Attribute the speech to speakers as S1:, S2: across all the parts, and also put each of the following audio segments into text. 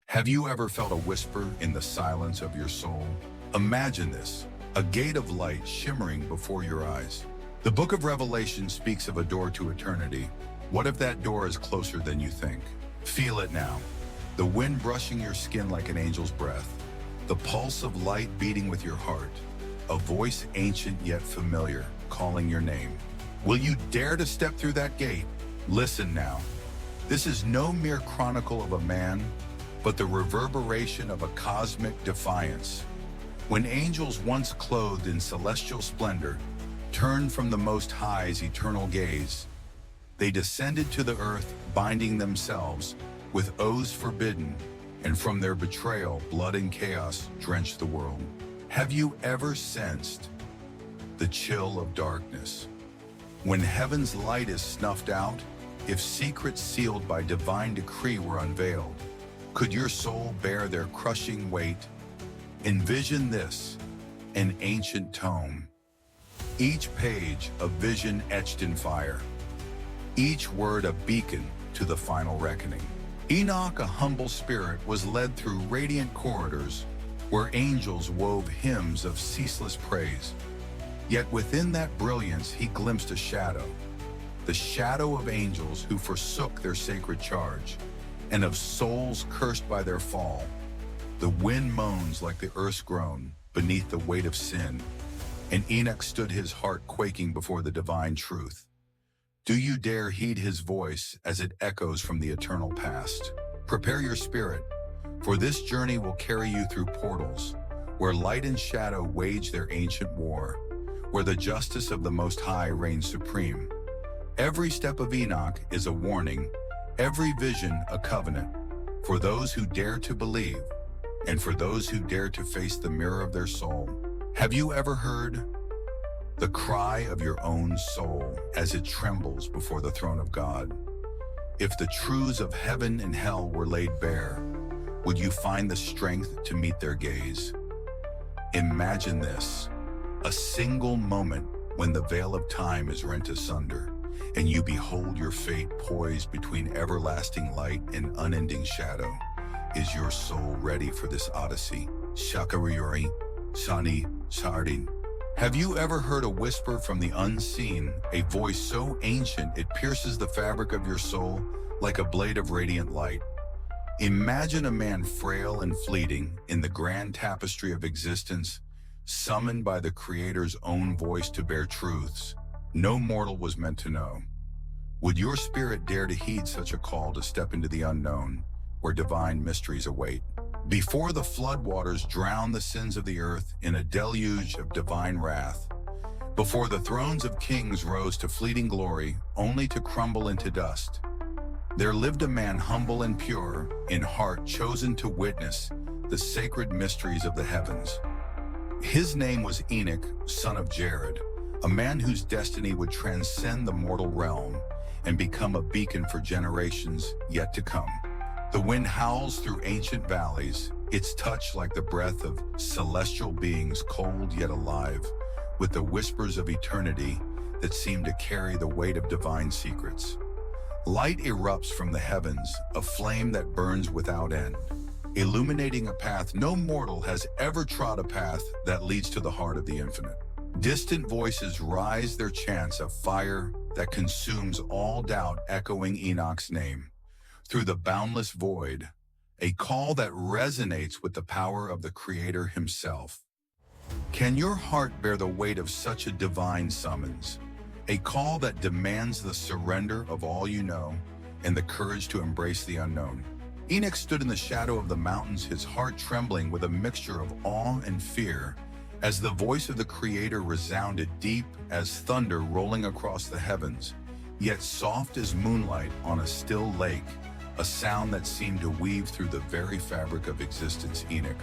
S1: Have you ever felt a whisper in the silence of your soul? Imagine this, a gate of light shimmering before your eyes. The book of Revelation speaks of a door to eternity. What if that door is closer than you think? Feel it now. The wind brushing your skin like an angel's breath. The pulse of light beating with your heart. A voice ancient yet familiar, calling your name. Will you dare to step through that gate? Listen now. This is no mere chronicle of a man, but the reverberation of a cosmic defiance. When angels once clothed in celestial splendor turned from the Most High's eternal gaze, they descended to the earth, binding themselves with oaths forbidden, and from their betrayal, blood and chaos drenched the world. Have you ever sensed the chill of darkness? When heaven's light is snuffed out, if secrets sealed by divine decree were unveiled, could your soul bear their crushing weight? Envision this, an ancient tome. Each page a vision etched in fire. Each word a beacon to the final reckoning. Enoch, a humble spirit, was led through radiant corridors where angels wove hymns of ceaseless praise. Yet within that brilliance he glimpsed a shadow, the shadow of angels who forsook their sacred charge, and of souls cursed by their fall. The wind moans like the earth's groan beneath the weight of sin, and Enoch stood his heart quaking before the divine truth. Do you dare heed his voice as it echoes from the eternal past? Prepare your spirit, for this journey will carry you through portals, where light and shadow wage their ancient war, where the justice of the Most High reigns supreme. Every step of Enoch is a warning, every vision a covenant, for those who dare to believe, and for those who dare to face the mirror of their soul. Have you ever heard the cry of your own soul as it trembles before the throne of God? If the truths of heaven and hell were laid bare, would you find the strength to meet their gaze? Imagine this, a single moment when the veil of time is rent asunder, and you behold your fate poised between everlasting light and unending shadow. Is your soul ready for this odyssey? Shakariyori, Sani, Sardin. Have you ever heard a whisper from the unseen, a voice so ancient it pierces the fabric of your soul like a blade of radiant light? Imagine a man frail and fleeting in the grand tapestry of existence, summoned by the Creator's own voice to bear truths no mortal was meant to know. Would your spirit dare to heed such a call to step into the unknown, where divine mysteries await? Before the floodwaters drown the sins of the earth in a deluge of divine wrath, before the thrones of kings rose to fleeting glory only to crumble into dust, there lived a man humble and pure, in heart chosen to witness the sacred mysteries of the heavens. His name was Enoch, son of Jared, a man whose destiny would transcend the mortal realm and become a beacon for generations yet to come. The wind howls through ancient valleys, its touch like the breath of celestial beings cold yet alive, with the whispers of eternity that seem to carry the weight of divine secrets. Light erupts from the heavens, a flame that burns without end, illuminating a path no mortal has ever trod, a path that leads to the heart of the infinite. Distant voices rise their chants of fire that consumes all doubt, echoing Enoch's name. Through the boundless void, a call that resonates with the power of the Creator himself. Can your heart bear the weight of such a divine summons? A call that demands the surrender of all you know and the courage to embrace the unknown. Enoch stood in the shadow of the mountains, his heart trembling with a mixture of awe and fear, as the voice of the Creator resounded deep as thunder rolling across the heavens, yet soft as moonlight on a still lake, a sound that seemed to weave through the very fabric of existence. Enoch.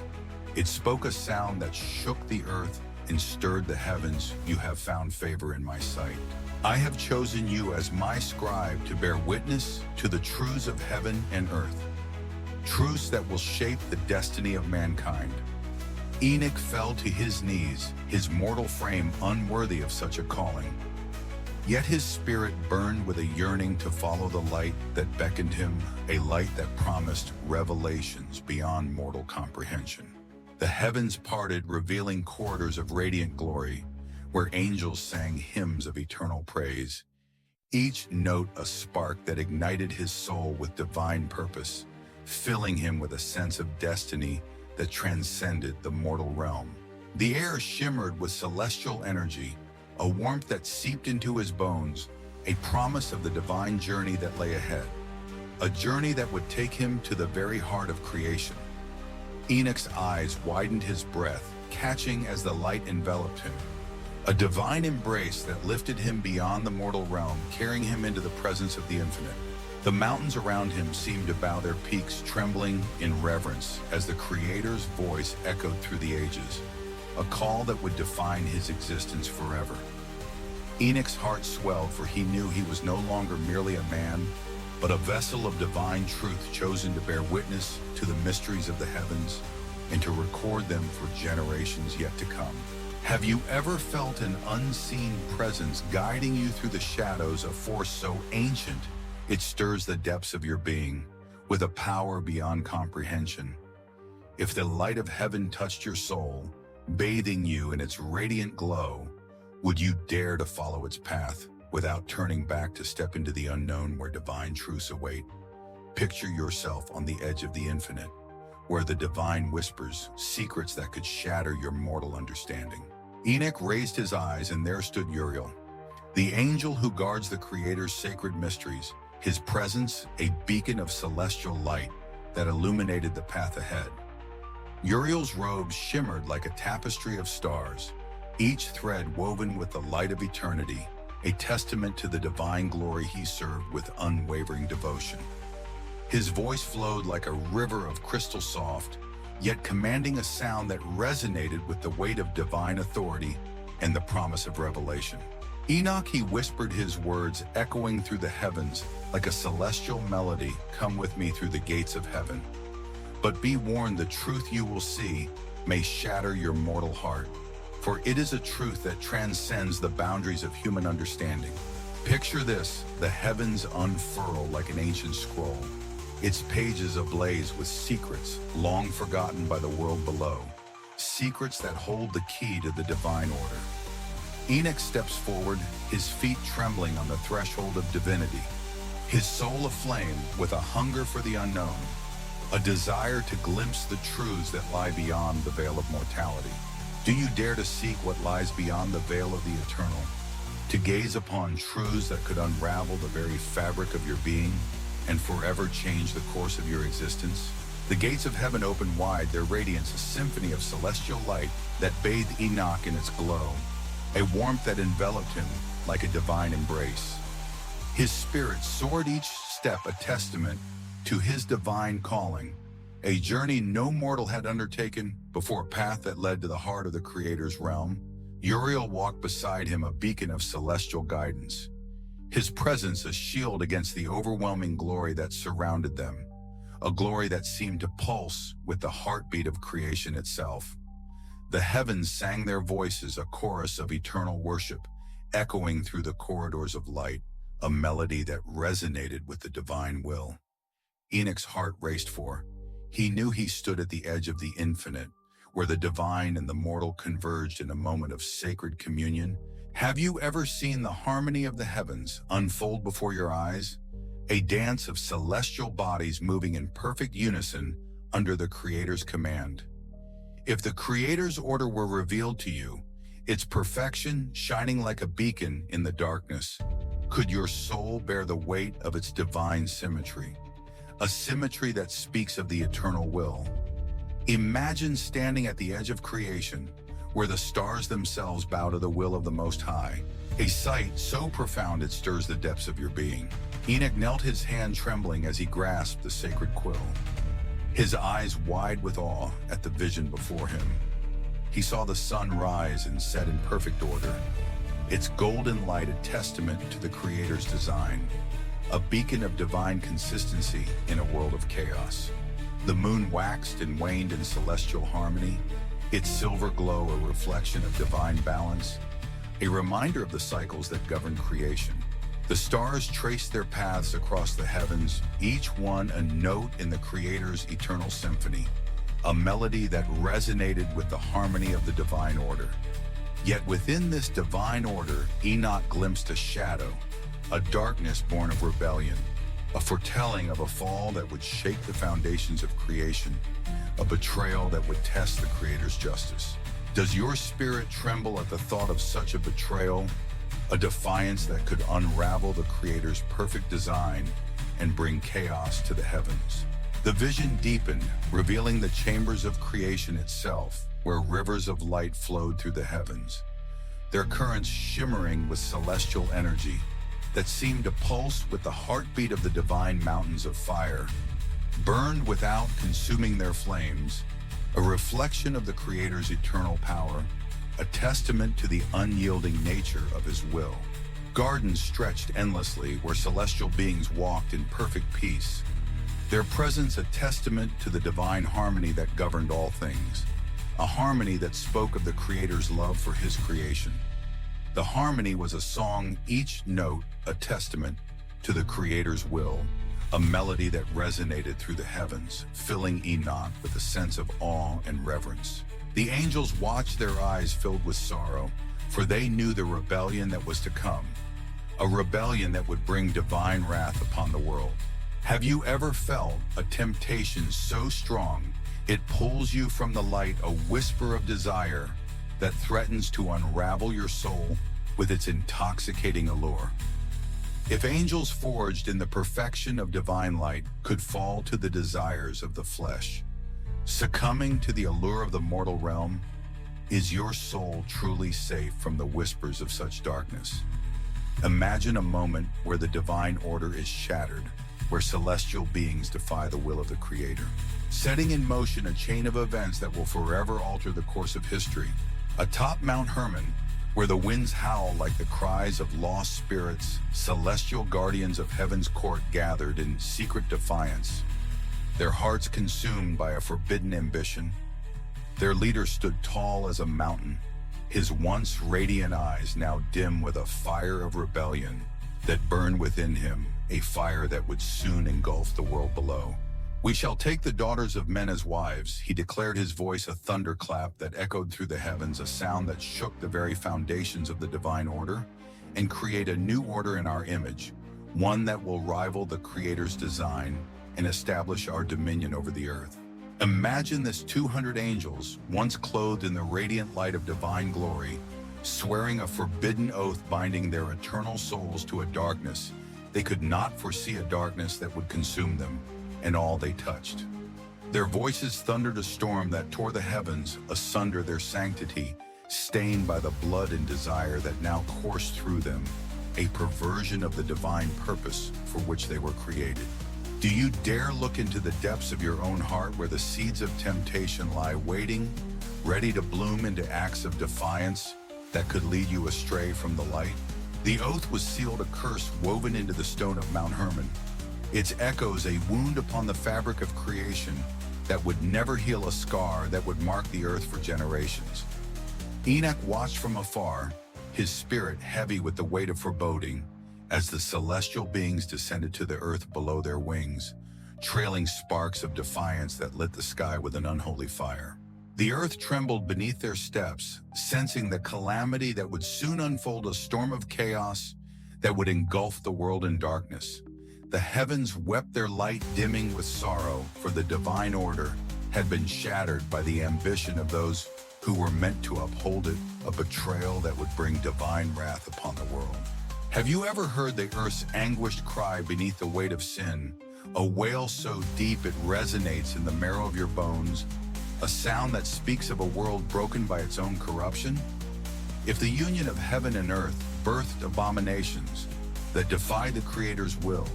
S1: It spoke a sound that shook the earth and stirred the heavens. You have found favor in my sight. I have chosen you as my scribe to bear witness to the truths of heaven and earth, truths that will shape the destiny of mankind. Enoch fell to his knees, his mortal frame unworthy of such a calling. Yet his spirit burned with a yearning to follow the light that beckoned him, a light that promised revelations beyond mortal comprehension. The heavens parted, revealing corridors of radiant glory, where angels sang hymns of eternal praise, each note a spark that ignited his soul with divine purpose, filling him with a sense of destiny that transcended the mortal realm. The air shimmered with celestial energy, a warmth that seeped into his bones, a promise of the divine journey that lay ahead, a journey that would take him to the very heart of creation. Enoch's eyes widened his breath, catching as the light enveloped him, a divine embrace that lifted him beyond the mortal realm, carrying him into the presence of the infinite. The mountains around him seemed to bow their peaks, trembling in reverence as the Creator's voice echoed through the ages, a call that would define his existence forever. Enoch's heart swelled, for he knew he was no longer merely a man, but a vessel of divine truth chosen to bear witness to the mysteries of the heavens and to record them for generations yet to come. Have you ever felt an unseen presence guiding you through the shadows, a force so ancient it stirs the depths of your being with a power beyond comprehension? If the light of heaven touched your soul, bathing you in its radiant glow, would you dare to follow its path without turning back to step into the unknown where divine truths await? Picture yourself on the edge of the infinite, where the divine whispers secrets that could shatter your mortal understanding. Enoch raised his eyes, and there stood Uriel, the angel who guards the Creator's sacred mysteries, his presence a beacon of celestial light that illuminated the path ahead. Uriel's robes shimmered like a tapestry of stars, each thread woven with the light of eternity, a testament to the divine glory he served with unwavering devotion. His voice flowed like a river of crystal soft, yet commanding a sound that resonated with the weight of divine authority and the promise of revelation. Enoch, he whispered his words, echoing through the heavens like a celestial melody, "Come with me through the gates of heaven. But be warned, the truth you will see may shatter your mortal heart, for it is a truth that transcends the boundaries of human understanding." Picture this: the heavens unfurl like an ancient scroll, its pages ablaze with secrets long forgotten by the world below, secrets that hold the key to the divine order. Enoch steps forward, his feet trembling on the threshold of divinity, his soul aflame with a hunger for the unknown, a desire to glimpse the truths that lie beyond the veil of mortality. Do you dare to seek what lies beyond the veil of the eternal, to gaze upon truths that could unravel the very fabric of your being and forever change the course of your existence? The gates of heaven opened wide, their radiance a symphony of celestial light that bathed Enoch in its glow, a warmth that enveloped him like a divine embrace. His spirit soared, each step a testament to his divine calling, a journey no mortal had undertaken before, a path that led to the heart of the Creator's realm. Uriel walked beside him, a beacon of celestial guidance, his presence a shield against the overwhelming glory that surrounded them, a glory that seemed to pulse with the heartbeat of creation itself. The heavens sang their voices, a chorus of eternal worship, echoing through the corridors of light, a melody that resonated with the divine will. Enoch's heart raced, for he knew he stood at the edge of the infinite, where the divine and the mortal converged in a moment of sacred communion. Have you ever seen the harmony of the heavens unfold before your eyes? A dance of celestial bodies moving in perfect unison under the Creator's command. If the Creator's order were revealed to you, its perfection shining like a beacon in the darkness, could your soul bear the weight of its divine symmetry? A symmetry that speaks of the eternal will. Imagine standing at the edge of creation, where the stars themselves bow to the will of the Most High, a sight so profound it stirs the depths of your being. Enoch knelt, his hand trembling as he grasped the sacred quill, his eyes wide with awe at the vision before him. He saw the sun rise and set in perfect order, its golden light a testament to the Creator's design, a beacon of divine consistency in a world of chaos. The moon waxed and waned in celestial harmony, its silver glow a reflection of divine balance, a reminder of the cycles that govern creation. The stars traced their paths across the heavens, each one a note in the Creator's eternal symphony, a melody that resonated with the harmony of the divine order. Yet within this divine order, Enoch glimpsed a shadow, a darkness born of rebellion, a foretelling of a fall that would shake the foundations of creation, a betrayal that would test the Creator's justice. Does your spirit tremble at the thought of such a betrayal, a defiance that could unravel the Creator's perfect design and bring chaos to the heavens? The vision deepened, revealing the chambers of creation itself, where rivers of light flowed through the heavens, their currents shimmering with celestial energy that seemed to pulse with the heartbeat of the divine mountains of fire, burned without consuming their flames, a reflection of the Creator's eternal power, a testament to the unyielding nature of His will. Gardens stretched endlessly where celestial beings walked in perfect peace, their presence a testament to the divine harmony that governed all things, a harmony that spoke of the Creator's love for His creation. The harmony was a song, each note a testament to the Creator's will, a melody that resonated through the heavens, filling Enoch with a sense of awe and reverence. The angels watched, their eyes filled with sorrow, for they knew the rebellion that was to come, a rebellion that would bring divine wrath upon the world. Have you ever felt a temptation so strong it pulls you from the light, a whisper of desire that threatens to unravel your soul with its intoxicating allure? If angels forged in the perfection of divine light could fall to the desires of the flesh, succumbing to the allure of the mortal realm, is your soul truly safe from the whispers of such darkness? Imagine a moment where the divine order is shattered, where celestial beings defy the will of the Creator, setting in motion a chain of events that will forever alter the course of history. Atop Mount Hermon, where the winds howl like the cries of lost spirits, celestial guardians of heaven's court gathered in secret defiance, their hearts consumed by a forbidden ambition. Their leader stood tall as a mountain, his once radiant eyes now dim with a fire of rebellion that burned within him, a fire that would soon engulf the world below. "We shall take the daughters of men as wives," he declared, his voice a thunderclap that echoed through the heavens, a sound that shook the very foundations of the divine order, and create a new order in our image, one that will rival the Creator's design and establish our dominion over the earth. Imagine this: 200 angels, once clothed in the radiant light of divine glory, swearing a forbidden oath, binding their eternal souls to a darkness they could not foresee, a darkness that would consume them and all they touched. Their voices thundered a storm that tore the heavens asunder, their sanctity stained by the blood and desire that now coursed through them, a perversion of the divine purpose for which they were created. Do you dare look into the depths of your own heart, where the seeds of temptation lie waiting, ready to bloom into acts of defiance that could lead you astray from the light? The oath was sealed, a curse woven into the stone of Mount Hermon, its echoes a wound upon the fabric of creation that would never heal, a scar that would mark the earth for generations. Enoch watched from afar, his spirit heavy with the weight of foreboding, as the celestial beings descended to the earth below their wings, trailing sparks of defiance that lit the sky with an unholy fire. The earth trembled beneath their steps, sensing the calamity that would soon unfold, a storm of chaos that would engulf the world in darkness. The heavens wept, their light dimming with sorrow, for the divine order had been shattered by the ambition of those who were meant to uphold it, a betrayal that would bring divine wrath upon the world. Have you ever heard the earth's anguished cry beneath the weight of sin, a wail so deep it resonates in the marrow of your bones, a sound that speaks of a world broken by its own corruption? If the union of heaven and earth birthed abominations that defied the Creator's will,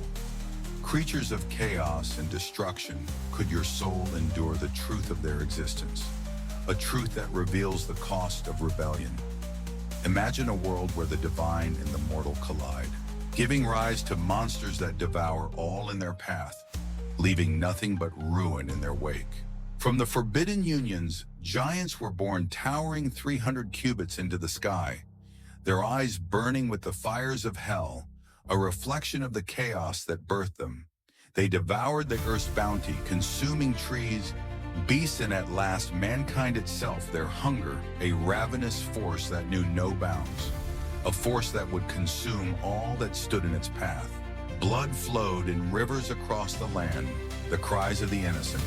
S1: creatures of chaos and destruction, could your soul endure the truth of their existence, a truth that reveals the cost of rebellion? Imagine a world where the divine and the mortal collide, giving rise to monsters that devour all in their path, leaving nothing but ruin in their wake. From the forbidden unions, giants were born, towering 300 cubits into the sky, their eyes burning with the fires of hell, a reflection of the chaos that birthed them. They devoured the earth's bounty, consuming trees, beasts, and at last mankind itself, their hunger, a ravenous force that knew no bounds, a force that would consume all that stood in its path. Blood flowed in rivers across the land, the cries of the innocent,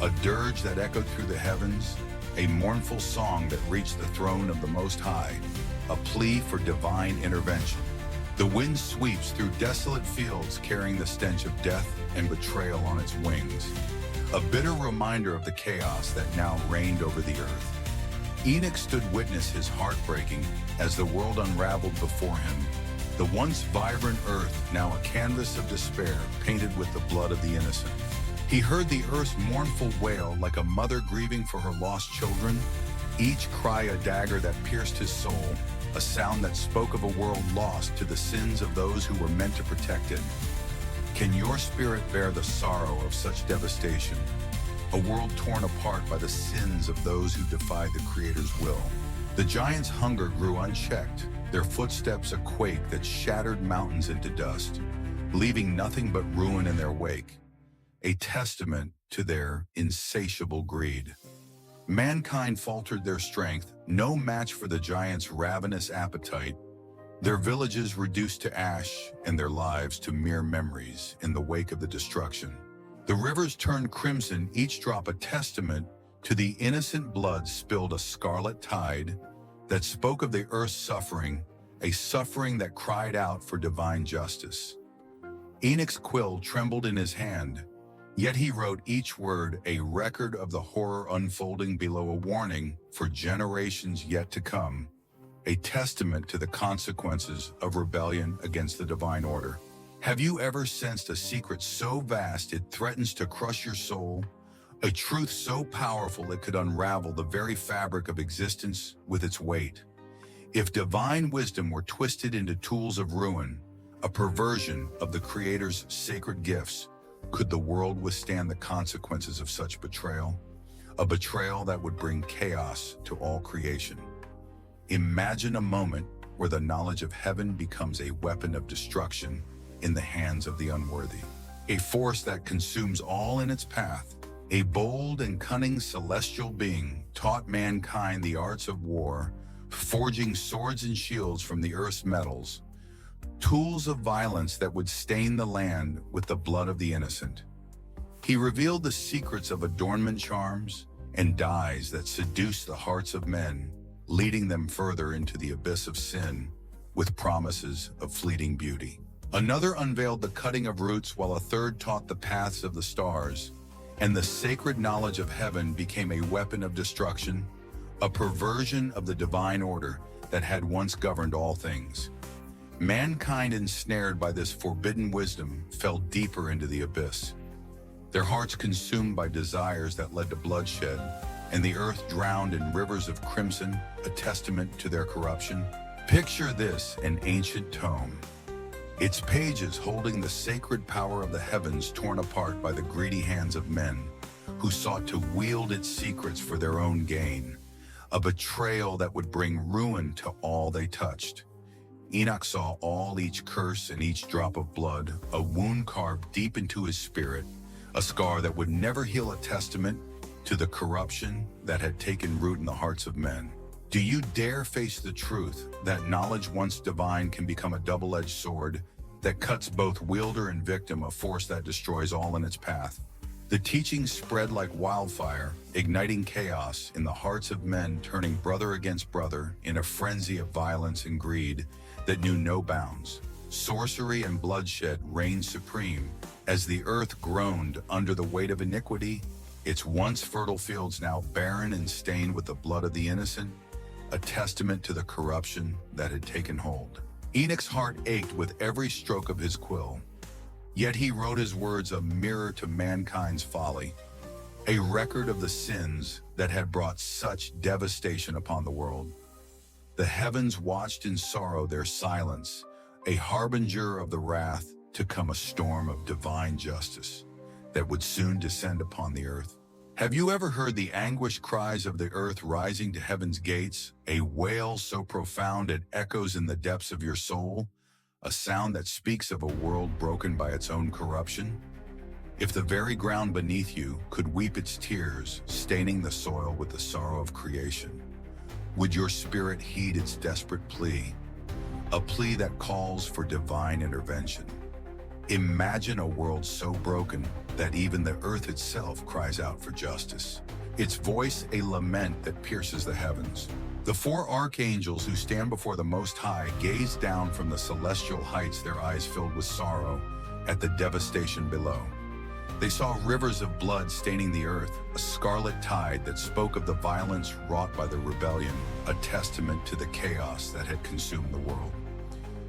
S1: a dirge that echoed through the heavens, a mournful song that reached the throne of the Most High, a plea for divine intervention. The wind sweeps through desolate fields carrying the stench of death and betrayal on its wings, a bitter reminder of the chaos that now reigned over the earth. Enoch stood witness his heart breaking as the world unraveled before him, the once vibrant earth now a canvas of despair painted with the blood of the innocent. He heard the earth's mournful wail like a mother grieving for her lost children, each cry a dagger that pierced his soul, a sound that spoke of a world lost to the sins of those who were meant to protect it. Can your spirit bear the sorrow of such devastation? A world torn apart by the sins of those who defied the Creator's will. The giants' hunger grew unchecked, their footsteps a quake that shattered mountains into dust, leaving nothing but ruin in their wake, a testament to their insatiable greed. Mankind faltered their strength, no match for the giants' ravenous appetite, their villages reduced to ash and their lives to mere memories in the wake of the destruction. The rivers turned crimson, each drop a testament to the innocent blood spilled, a scarlet tide that spoke of the earth's suffering, a suffering that cried out for divine justice. Enoch's quill trembled in his hand, yet he wrote each word, a record of the horror unfolding below, a warning for generations yet to come, a testament to the consequences of rebellion against the divine order. Have you ever sensed a secret so vast it threatens to crush your soul? A truth so powerful it could unravel the very fabric of existence with its weight? If divine wisdom were twisted into tools of ruin, a perversion of the Creator's sacred gifts, could the world withstand the consequences of such betrayal? A betrayal that would bring chaos to all creation. Imagine a moment where the knowledge of heaven becomes a weapon of destruction in the hands of the unworthy. A force that consumes all in its path. A bold and cunning celestial being taught mankind the arts of war, forging swords and shields from the earth's metals, tools of violence that would stain the land with the blood of the innocent. He revealed the secrets of adornment charms and dyes that seduce the hearts of men, leading them further into the abyss of sin with promises of fleeting beauty. Another unveiled the cutting of roots, while a third taught the paths of the stars, and the sacred knowledge of heaven became a weapon of destruction, a perversion of the divine order that had once governed all things. Mankind, ensnared by this forbidden wisdom, fell deeper into the abyss, their hearts consumed by desires that led to bloodshed, and the earth drowned in rivers of crimson, a testament to their corruption. Picture this, an ancient tome, its pages holding the sacred power of the heavens torn apart by the greedy hands of men who sought to wield its secrets for their own gain, a betrayal that would bring ruin to all they touched. Enoch saw all, each curse and each drop of blood, a wound carved deep into his spirit, a scar that would never heal, a testament to the corruption that had taken root in the hearts of men. Do you dare face the truth that knowledge once divine can become a double-edged sword that cuts both wielder and victim, a force that destroys all in its path? The teachings spread like wildfire, igniting chaos in the hearts of men, turning brother against brother in a frenzy of violence and greed that knew no bounds. Sorcery and bloodshed reigned supreme as the earth groaned under the weight of iniquity, its once fertile fields now barren and stained with the blood of the innocent, a testament to the corruption that had taken hold. Enoch's heart ached with every stroke of his quill, yet he wrote his words, a mirror to mankind's folly, a record of the sins that had brought such devastation upon the world. The heavens watched in sorrow their silence, a harbinger of the wrath to come, a storm of divine justice that would soon descend upon the earth. Have you ever heard the anguished cries of the earth rising to heaven's gates, a wail so profound it echoes in the depths of your soul, a sound that speaks of a world broken by its own corruption? If the very ground beneath you could weep its tears, staining the soil with the sorrow of creation, would your spirit heed its desperate plea, a plea that calls for divine intervention? Imagine a world so broken that even the earth itself cries out for justice, its voice a lament that pierces the heavens. The four archangels who stand before the Most High gaze down from the celestial heights, their eyes filled with sorrow at the devastation below. They saw rivers of blood staining the earth, a scarlet tide that spoke of the violence wrought by the rebellion, a testament to the chaos that had consumed the world.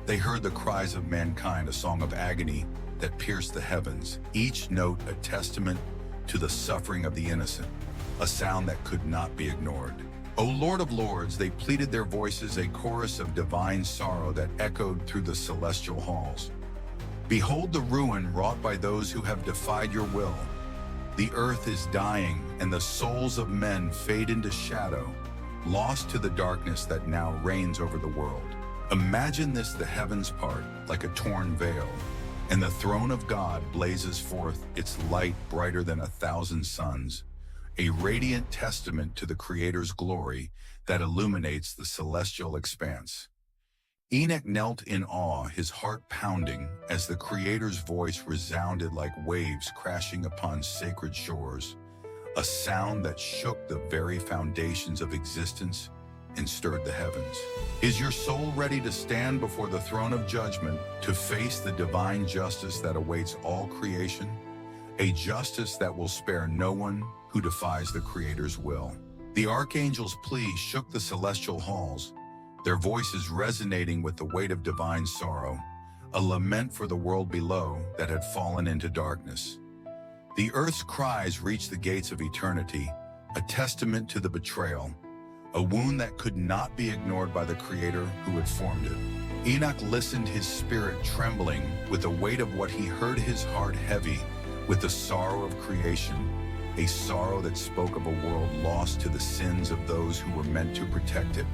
S1: They heard the cries of mankind, a song of agony that pierced the heavens, each note a testament to the suffering of the innocent, a sound that could not be ignored. O Lord of Lords, they pleaded, their voices a chorus of divine sorrow that echoed through the celestial halls. Behold the ruin wrought by those who have defied your will. The earth is dying, and the souls of men fade into shadow, lost to the darkness that now reigns over the world. Imagine this: the heavens part like a torn veil, and the throne of God blazes forth, its light brighter than 1,000 suns, a radiant testament to the Creator's glory that illuminates the celestial expanse. Enoch knelt in awe, his heart pounding, as the Creator's voice resounded like waves crashing upon sacred shores, a sound that shook the very foundations of existence and stirred the heavens. Is your soul ready to stand before the throne of judgment, to face the divine justice that awaits all creation? A justice that will spare no one who defies the Creator's will. The archangel's plea shook the celestial halls, their voices resonating with the weight of divine sorrow, a lament for the world below that had fallen into darkness. The earth's cries reached the gates of eternity, a testament to the betrayal, a wound that could not be ignored by the Creator who had formed it. Enoch listened, his spirit trembling with the weight of what he heard, his heart heavy with the sorrow of creation, a sorrow that spoke of a world lost to the sins of those who were meant to protect it.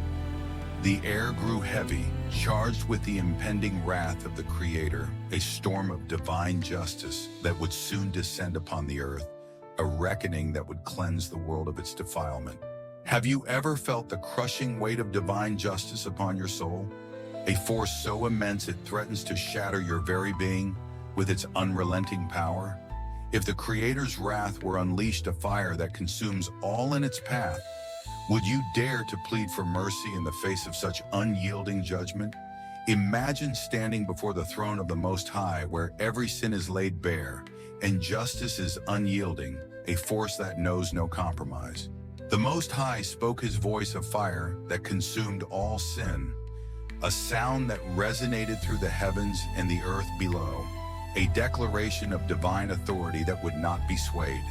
S1: The air grew heavy, charged with the impending wrath of the Creator, a storm of divine justice that would soon descend upon the earth, a reckoning that would cleanse the world of its defilement. Have you ever felt the crushing weight of divine justice upon your soul? A force so immense it threatens to shatter your very being with its unrelenting power? If the Creator's wrath were unleashed, a fire that consumes all in its path, would you dare to plead for mercy in the face of such unyielding judgment? Imagine standing before the throne of the Most High, where every sin is laid bare and justice is unyielding, a force that knows no compromise. The Most High spoke his voice of fire that consumed all sin, a sound that resonated through the heavens and the earth below, a declaration of divine authority that would not be swayed.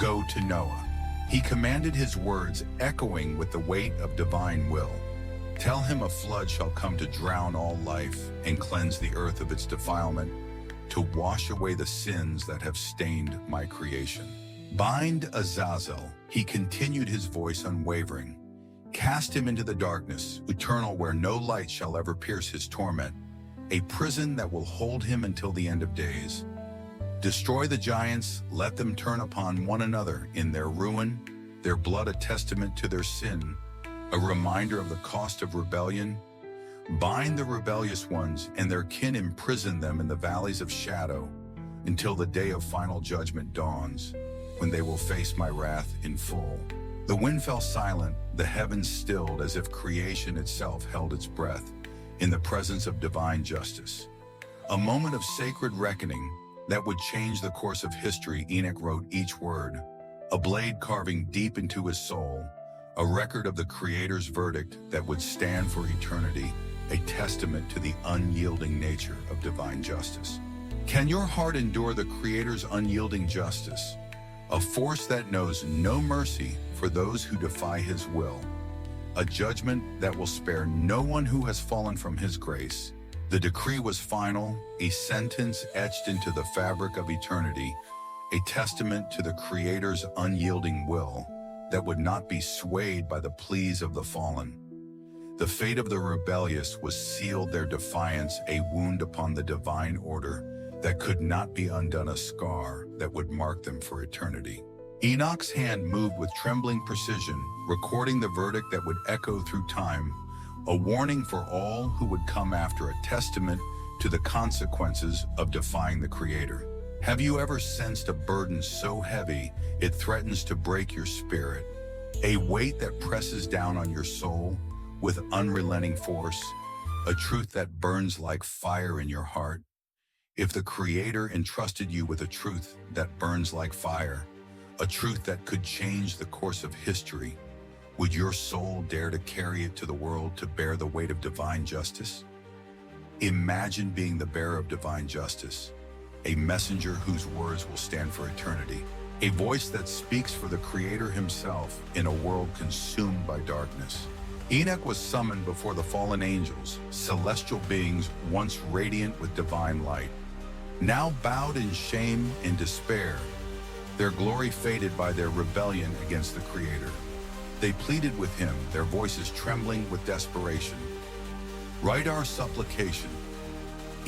S1: Go to Noah. He commanded, his words echoing with the weight of divine will. Tell him a flood shall come to drown all life and cleanse the earth of its defilement, to wash away the sins that have stained my creation. Bind Azazel, he continued, his voice unwavering. Cast him into the darkness, eternal, where no light shall ever pierce his torment, a prison that will hold him until the end of days. Destroy the giants, let them turn upon one another in their ruin, their blood a testament to their sin, a reminder of the cost of rebellion. Bind the rebellious ones and their kin, imprison them in the valleys of shadow, until the day of final judgment dawns, when they will face my wrath in full. The wind fell silent, the heavens stilled, as if creation itself held its breath in the presence of divine justice. A moment of sacred reckoning that would change the course of history. Enoch wrote each word, a blade carving deep into his soul, a record of the Creator's verdict that would stand for eternity, a testament to the unyielding nature of divine justice. Can your heart endure the Creator's unyielding justice, a force that knows no mercy for those who defy his will, a judgment that will spare no one who has fallen from his grace? The decree was final, a sentence etched into the fabric of eternity, a testament to the Creator's unyielding will that would not be swayed by the pleas of the fallen. The fate of the rebellious was sealed, their defiance a wound upon the divine order that could not be undone, a scar that would mark them for eternity. Enoch's hand moved with trembling precision, recording the verdict that would echo through time, a warning for all who would come after, a testament to the consequences of defying the Creator. Have you ever sensed a burden so heavy it threatens to break your spirit? A weight that presses down on your soul with unrelenting force, a truth that burns like fire in your heart. If the Creator entrusted you with a truth that burns like fire, a truth that could change the course of history, would your soul dare to carry it to the world, to bear the weight of divine justice? Imagine being the bearer of divine justice, a messenger whose words will stand for eternity, a voice that speaks for the Creator himself in a world consumed by darkness. Enoch was summoned before the fallen angels, celestial beings once radiant with divine light, now bowed in shame and despair, their glory faded by their rebellion against the Creator. They pleaded with him, their voices trembling with desperation. "Write our supplication."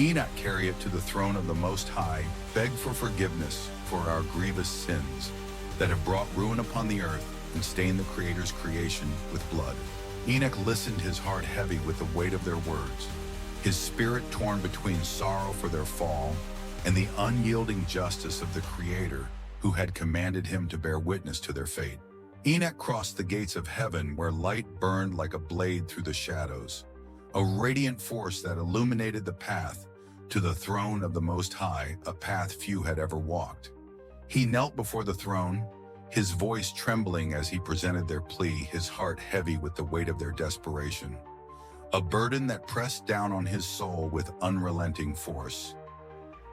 S1: Enoch carried it to the throne of the Most High, begged for forgiveness for our grievous sins that have brought ruin upon the earth and stained the Creator's creation with blood. Enoch listened, his heart heavy with the weight of their words, his spirit torn between sorrow for their fall and the unyielding justice of the Creator who had commanded him to bear witness to their fate. Enoch crossed the gates of heaven where light burned like a blade through the shadows, a radiant force that illuminated the path to the throne of the Most High, a path few had ever walked. He knelt before the throne, his voice trembling as he presented their plea, his heart heavy with the weight of their desperation, a burden that pressed down on his soul with unrelenting force.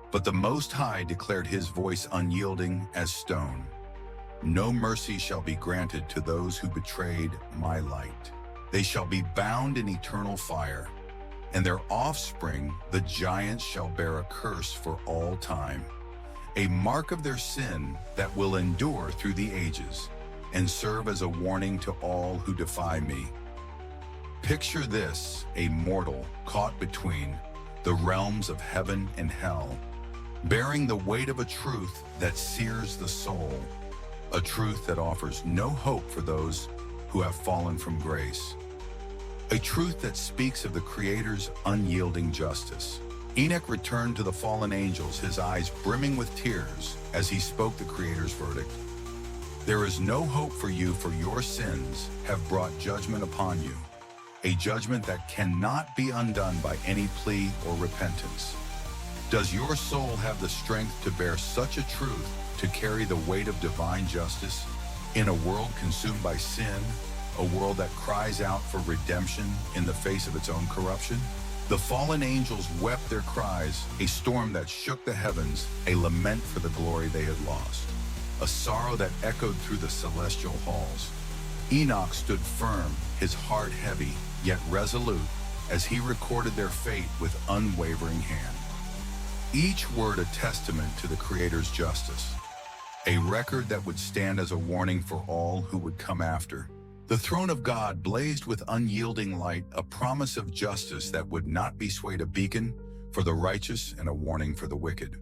S1: But the Most High declared, his voice unyielding as stone, "No mercy shall be granted to those who betrayed my light. They shall be bound in eternal fire, and their offspring, the giants, shall bear a curse for all time, a mark of their sin that will endure through the ages and serve as a warning to all who defy me." Picture this, a mortal caught between the realms of heaven and hell, bearing the weight of a truth that sears the soul, a truth that offers no hope for those who have fallen from grace, a truth that speaks of the Creator's unyielding justice. Enoch returned to the fallen angels, his eyes brimming with tears as he spoke the Creator's verdict. "There is no hope for you, for your sins have brought judgment upon you, a judgment that cannot be undone by any plea or repentance. Does your soul have the strength to bear such a truth, to carry the weight of divine justice in a world consumed by sin, a world that cries out for redemption in the face of its own corruption?" The fallen angels wept their cries, a storm that shook the heavens, a lament for the glory they had lost, a sorrow that echoed through the celestial halls. Enoch stood firm, his heart heavy, yet resolute, as he recorded their fate with unwavering hand. Each word a testament to the Creator's justice, a record that would stand as a warning for all who would come after. The throne of God blazed with unyielding light, a promise of justice that would not be swayed, a beacon for the righteous and a warning for the wicked.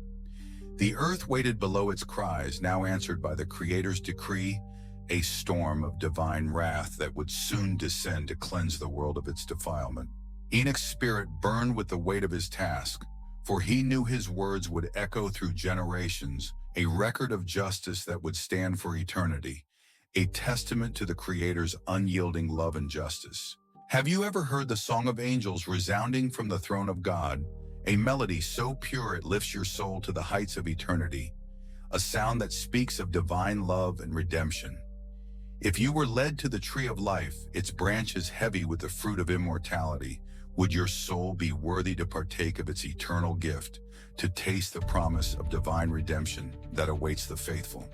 S1: The earth waited below its cries, now answered by the Creator's decree, a storm of divine wrath that would soon descend to cleanse the world of its defilement. Enoch's spirit burned with the weight of his task, for he knew his words would echo through generations, a record of justice that would stand for eternity, a testament to the Creator's unyielding love and justice. Have you ever heard the song of angels resounding from the throne of God, a melody so pure it lifts your soul to the heights of eternity, a sound that speaks of divine love and redemption? If you were led to the tree of life, its branches heavy with the fruit of immortality, would your soul be worthy to partake of its eternal gift, to taste the promise of divine redemption that awaits the faithful?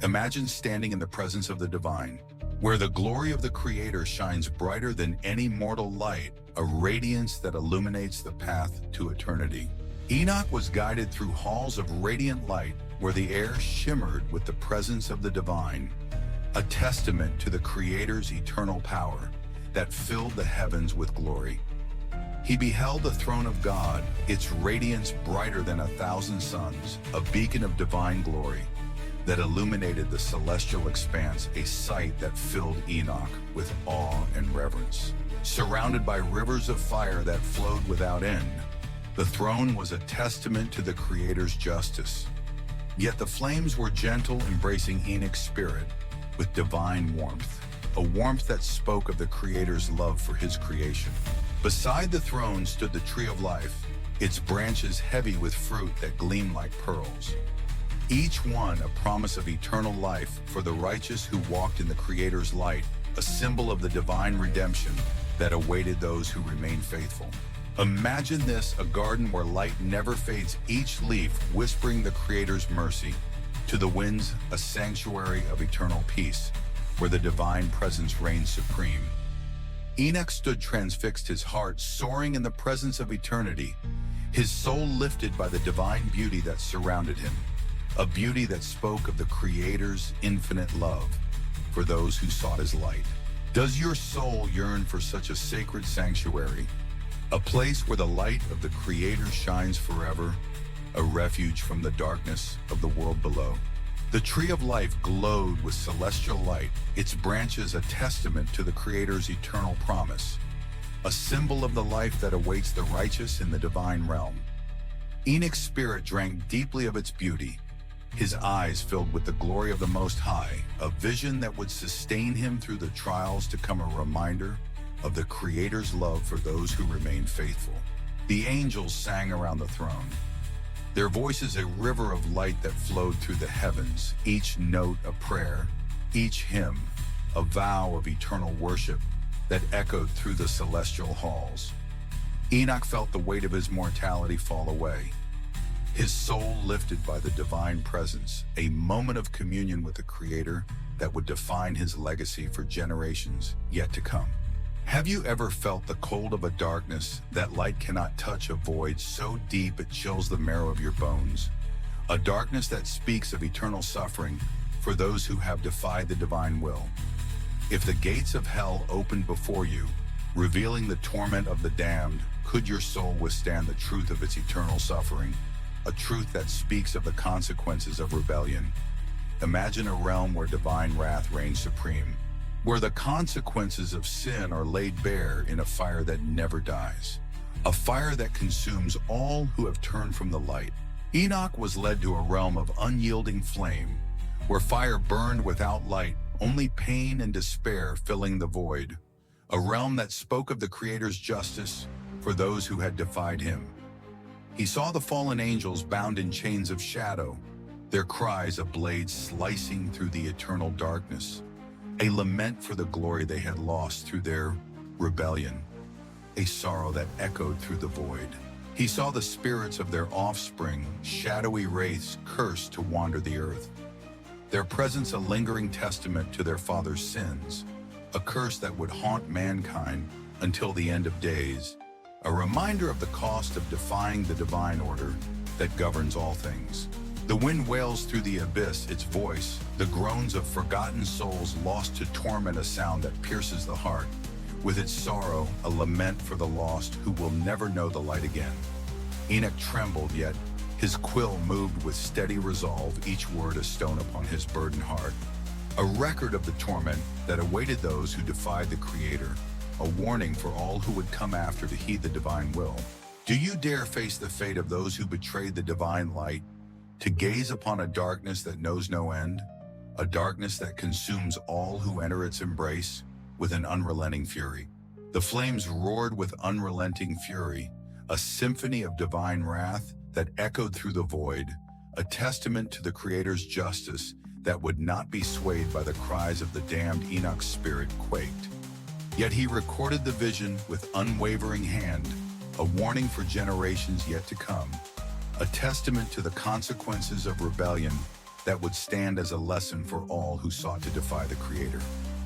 S1: Imagine standing in the presence of the divine, where the glory of the Creator shines brighter than any mortal light, a radiance that illuminates the path to eternity. Enoch was guided through halls of radiant light, where the air shimmered with the presence of the divine, a testament to the Creator's eternal power that filled the heavens with glory. He beheld the throne of God, its radiance brighter than 1,000 suns, a beacon of divine glory that illuminated the celestial expanse, a sight that filled Enoch with awe and reverence. Surrounded by rivers of fire that flowed without end, the throne was a testament to the Creator's justice. Yet the flames were gentle, embracing Enoch's spirit with divine warmth, a warmth that spoke of the Creator's love for his creation. Beside the throne stood the tree of life, its branches heavy with fruit that gleamed like pearls. Each one a promise of eternal life for the righteous who walked in the Creator's light, a symbol of the divine redemption that awaited those who remain faithful. Imagine this, a garden where light never fades, each leaf whispering the Creator's mercy. To the winds, a sanctuary of eternal peace, where the divine presence reigns supreme. Enoch stood transfixed, his heart soaring in the presence of eternity, his soul lifted by the divine beauty that surrounded him, a beauty that spoke of the Creator's infinite love for those who sought his light. Does your soul yearn for such a sacred sanctuary, a place where the light of the Creator shines forever, a refuge from the darkness of the world below? The tree of life glowed with celestial light, its branches a testament to the Creator's eternal promise, a symbol of the life that awaits the righteous in the divine realm. Enoch's spirit drank deeply of its beauty, his eyes filled with the glory of the Most High, a vision that would sustain him through the trials to come, a reminder of the Creator's love for those who remain faithful. The angels sang around the throne, their voices a river of light that flowed through the heavens, each note a prayer, each hymn a vow of eternal worship that echoed through the celestial halls. Enoch felt the weight of his mortality fall away, his soul lifted by the divine presence, a moment of communion with the Creator that would define his legacy for generations yet to come. Have you ever felt the cold of a darkness that light cannot touch, a void so deep it chills the marrow of your bones? A darkness that speaks of eternal suffering for those who have defied the divine will. If the gates of hell opened before you, revealing the torment of the damned, could your soul withstand the truth of its eternal suffering? A truth that speaks of the consequences of rebellion. Imagine a realm where divine wrath reigns supreme, where the consequences of sin are laid bare in a fire that never dies, a fire that consumes all who have turned from the light. Enoch was led to a realm of unyielding flame, where fire burned without light, only pain and despair filling the void, a realm that spoke of the Creator's justice for those who had defied him. He saw the fallen angels bound in chains of shadow, their cries a blade slicing through the eternal darkness, a lament for the glory they had lost through their rebellion, a sorrow that echoed through the void. He saw the spirits of their offspring, shadowy wraiths cursed to wander the earth, their presence a lingering testament to their father's sins, a curse that would haunt mankind until the end of days, a reminder of the cost of defying the divine order that governs all things. The wind wails through the abyss, its voice, the groans of forgotten souls lost to torment, a sound that pierces the heart. With its sorrow, a lament for the lost who will never know the light again. Enoch trembled, yet his quill moved with steady resolve, each word a stone upon his burdened heart. A record of the torment that awaited those who defied the Creator, a warning for all who would come after to heed the divine will. Do you dare face the fate of those who betrayed the divine light, to gaze upon a darkness that knows no end, a darkness that consumes all who enter its embrace with an unrelenting fury? The flames roared with unrelenting fury, a symphony of divine wrath that echoed through the void, a testament to the Creator's justice that would not be swayed by the cries of the damned. Enoch's spirit quaked. Yet he recorded the vision with unwavering hand, a warning for generations yet to come, a testament to the consequences of rebellion that would stand as a lesson for all who sought to defy the Creator.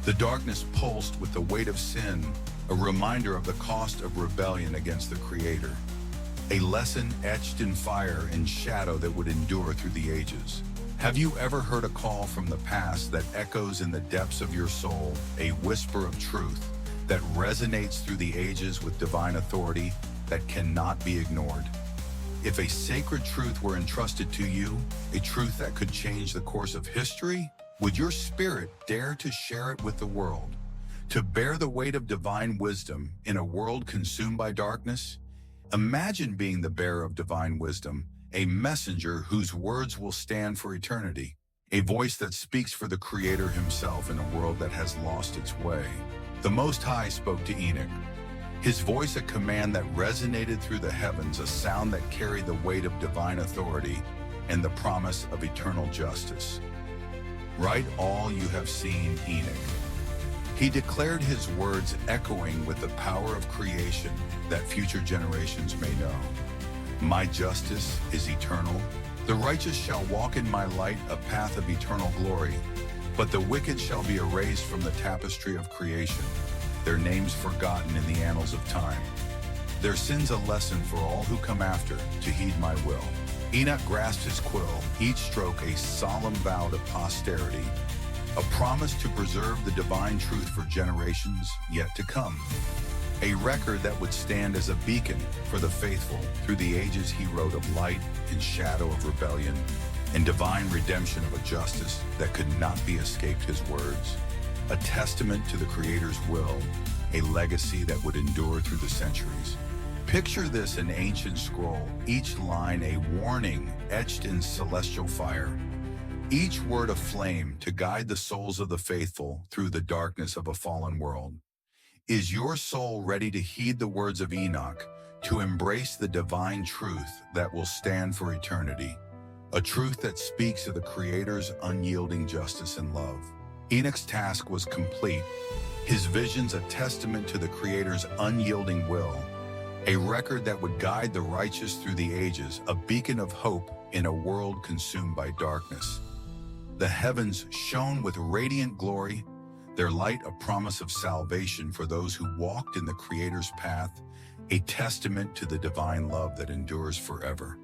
S1: The darkness pulsed with the weight of sin, a reminder of the cost of rebellion against the Creator, a lesson etched in fire and shadow that would endure through the ages. Have you ever heard a call from the past that echoes in the depths of your soul, a whisper of truth that resonates through the ages with divine authority that cannot be ignored? If a sacred truth were entrusted to you, a truth that could change the course of history, would your spirit dare to share it with the world? To bear the weight of divine wisdom in a world consumed by darkness? Imagine being the bearer of divine wisdom, a messenger whose words will stand for eternity, a voice that speaks for the Creator himself in a world that has lost its way. The Most High spoke to Enoch, his voice a command that resonated through the heavens, a sound that carried the weight of divine authority and the promise of eternal justice. Write all you have seen, Enoch. He declared his words echoing with the power of creation that future generations may know. My justice is eternal. The righteous shall walk in my light, a path of eternal glory. But the wicked shall be erased from the tapestry of creation, their names forgotten in the annals of time. Their sins a lesson for all who come after to heed my will. Enoch grasped his quill, each stroke a solemn vow to posterity, a promise to preserve the divine truth for generations yet to come. A record that would stand as a beacon for the faithful. Through the ages he wrote of light and shadow of rebellion and divine redemption of a justice that could not be escaped his words. A testament to the Creator's will, a legacy that would endure through the centuries. Picture this, an ancient scroll, each line a warning etched in celestial fire, each word a flame to guide the souls of the faithful through the darkness of a fallen world. Is your soul ready to heed the words of Enoch, to embrace the divine truth that will stand for eternity? A truth that speaks of the Creator's unyielding justice and love. Enoch's task was complete, his visions a testament to the Creator's unyielding will, a record that would guide the righteous through the ages, a beacon of hope in a world consumed by darkness. The heavens shone with radiant glory, their light a promise of salvation for those who walked in the Creator's path, a testament to the divine love that endures forever.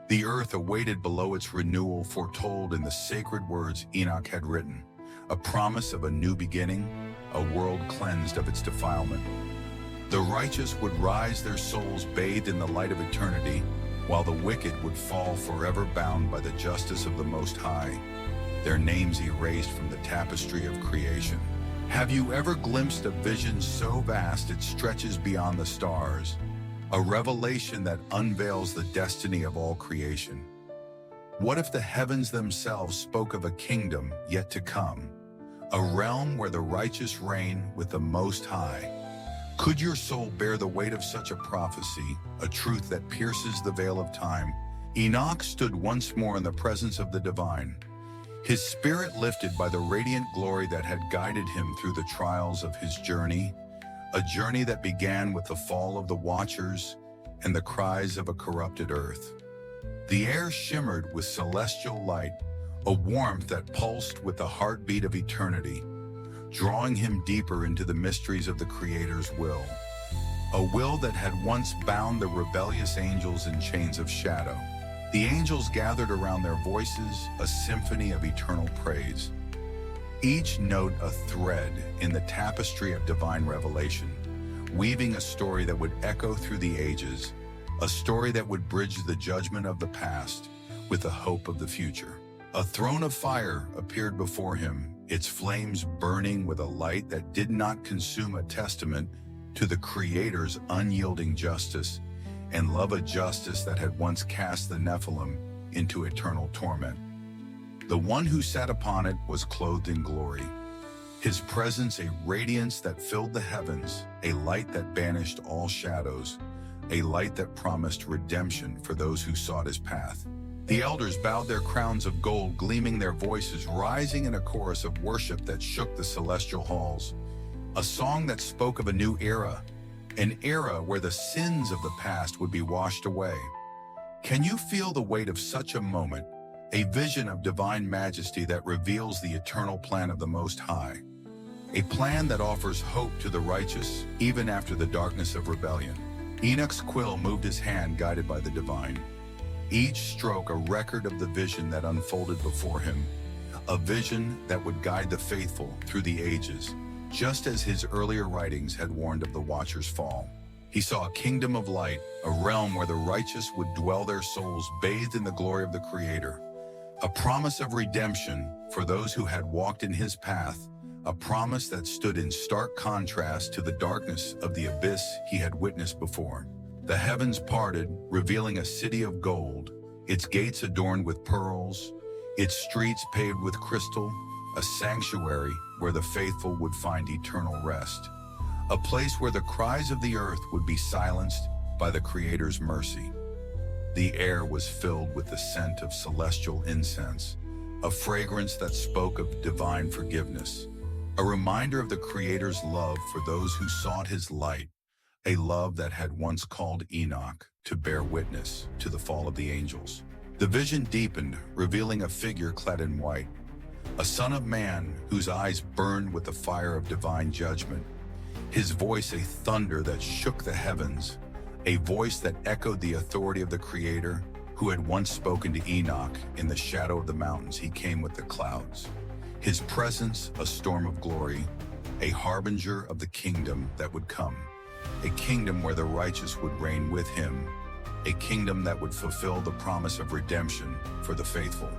S1: The earth awaited below its renewal, foretold in the sacred words Enoch had written, a promise of a new beginning, a world cleansed of its defilement. The righteous would rise, their souls bathed in the light of eternity, while the wicked would fall forever bound by the justice of the Most High, their names erased from the tapestry of creation. Have you ever glimpsed a vision so vast it stretches beyond the stars, a revelation that unveils the destiny of all creation? What if the heavens themselves spoke of a kingdom yet to come, a realm where the righteous reign with the Most High? Could your soul bear the weight of such a prophecy, a truth that pierces the veil of time? Enoch stood once more in the presence of the divine, his spirit lifted by the radiant glory that had guided him through the trials of his journey, a journey that began with the fall of the Watchers and the cries of a corrupted earth. The air shimmered with celestial light, a warmth that pulsed with the heartbeat of eternity, drawing him deeper into the mysteries of the Creator's will, a will that had once bound the rebellious angels in chains of shadow. The angels gathered around their voices, a symphony of eternal praise, each note a thread in the tapestry of divine revelation, weaving a story that would echo through the ages, a story that would bridge the judgment of the past with the hope of the future. A throne of fire appeared before him, its flames burning with a light that did not consume, a testament to the Creator's unyielding justice and love, a justice that had once cast the Nephilim into eternal torment. The one who sat upon it was clothed in glory, his presence a radiance that filled the heavens, a light that banished all shadows, a light that promised redemption for those who sought his path. The elders bowed their crowns of gold, gleaming, their voices rising in a chorus of worship that shook the celestial halls, a song that spoke of a new era, an era where the sins of the past would be washed away. Can you feel the weight of such a moment, a vision of divine majesty that reveals the eternal plan of the Most High, a plan that offers hope to the righteous even after the darkness of rebellion? Enoch's quill moved his hand, guided by the divine. Each stroke a record of the vision that unfolded before him, a vision that would guide the faithful through the ages, just as his earlier writings had warned of the Watcher's fall. He saw a kingdom of light, a realm where the righteous would dwell, their souls bathed in the glory of the Creator. A promise of redemption for those who had walked in his path, a promise that stood in stark contrast to the darkness of the abyss he had witnessed before. The heavens parted, revealing a city of gold, its gates adorned with pearls, its streets paved with crystal, a sanctuary where the faithful would find eternal rest, a place where the cries of the earth would be silenced by the Creator's mercy. The air was filled with the scent of celestial incense, a fragrance that spoke of divine forgiveness, a reminder of the Creator's love for those who sought his light, a love that had once called Enoch to bear witness to the fall of the angels. The vision deepened, revealing a figure clad in white, a son of man whose eyes burned with the fire of divine judgment, his voice a thunder that shook the heavens, a voice that echoed the authority of the Creator who had once spoken to Enoch. In the shadow of the mountains he came with the clouds, his presence a storm of glory, a harbinger of the kingdom that would come, a kingdom where the righteous would reign with him, a kingdom that would fulfill the promise of redemption for the faithful.